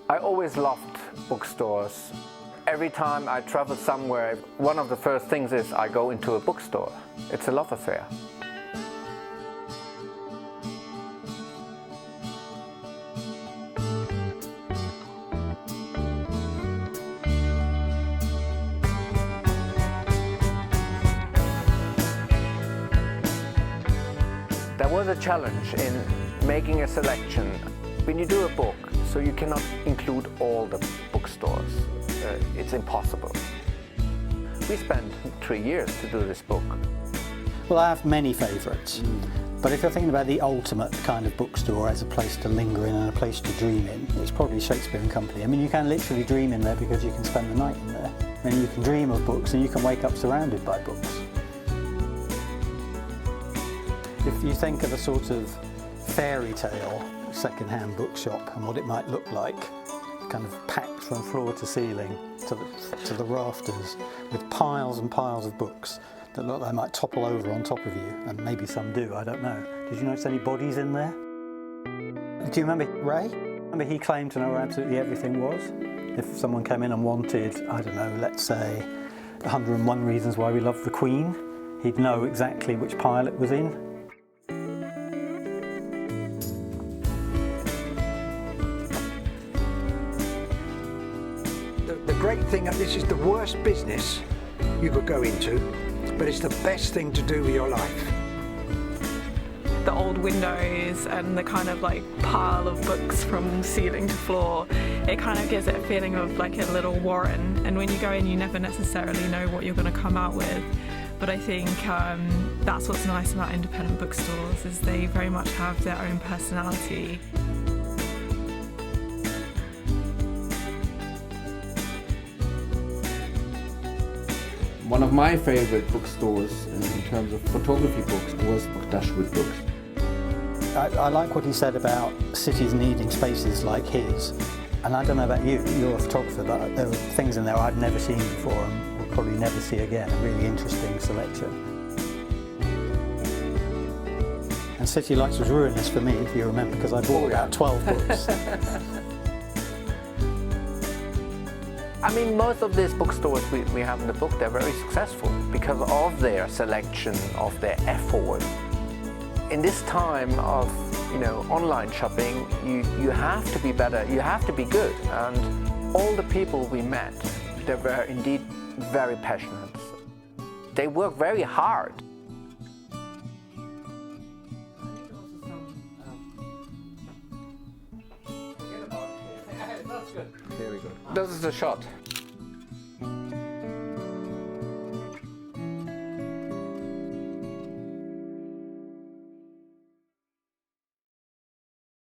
I always loved bookstores. Every time I travel somewhere, one of the first things is I go into a bookstore. It's a love affair. There was a challenge in making a selection. When you do a book, so you cannot include all the bookstores. It's impossible. We spent 3 years to do this book. Well, I have many favourites, but if you're thinking about the ultimate kind of bookstore as a place to linger in and a place to dream in, it's probably Shakespeare and Company. I mean, you can literally dream in there because you can spend the night in there, and you can dream of books and you can wake up surrounded by books. If you think of a sort of fairy tale second-hand bookshop and what it might look like, kind of packed from floor to ceiling to the rafters with piles and piles of books that look like they might topple over on top of you, and maybe some do, I don't know. Did you notice any bodies in there? Do you remember Ray? Remember he claimed to know where absolutely everything was? If someone came in and wanted, I don't know, let's say 101 Reasons Why We Love the Queen, he'd know exactly which pile it was in. The great thing, this is the worst business you could go into, but it's the best thing to do with your life. The old windows and the kind of like pile of books from ceiling to floor, it kind of gives it a feeling of like a little warren, and when you go in you never necessarily know what you're going to come out with. But I think that's what's nice about independent bookstores, is they very much have their own personality. One of my favorite bookstores in terms of photography books was Dashwood Books. I like what he said about cities needing spaces like his. And I don't know about you, you're a photographer, but there were things in there I've never seen before and will probably never see again. A really interesting selection. And City Lights was ruinous for me, if you remember, because I bought about 12 books. I mean, most of these bookstores we have in the book, they're very successful because of their selection, of their effort. In this time of, online shopping, you have to be better, you have to be good. And all the people we met, they were indeed very passionate. They work very hard. Very good. This is the shot.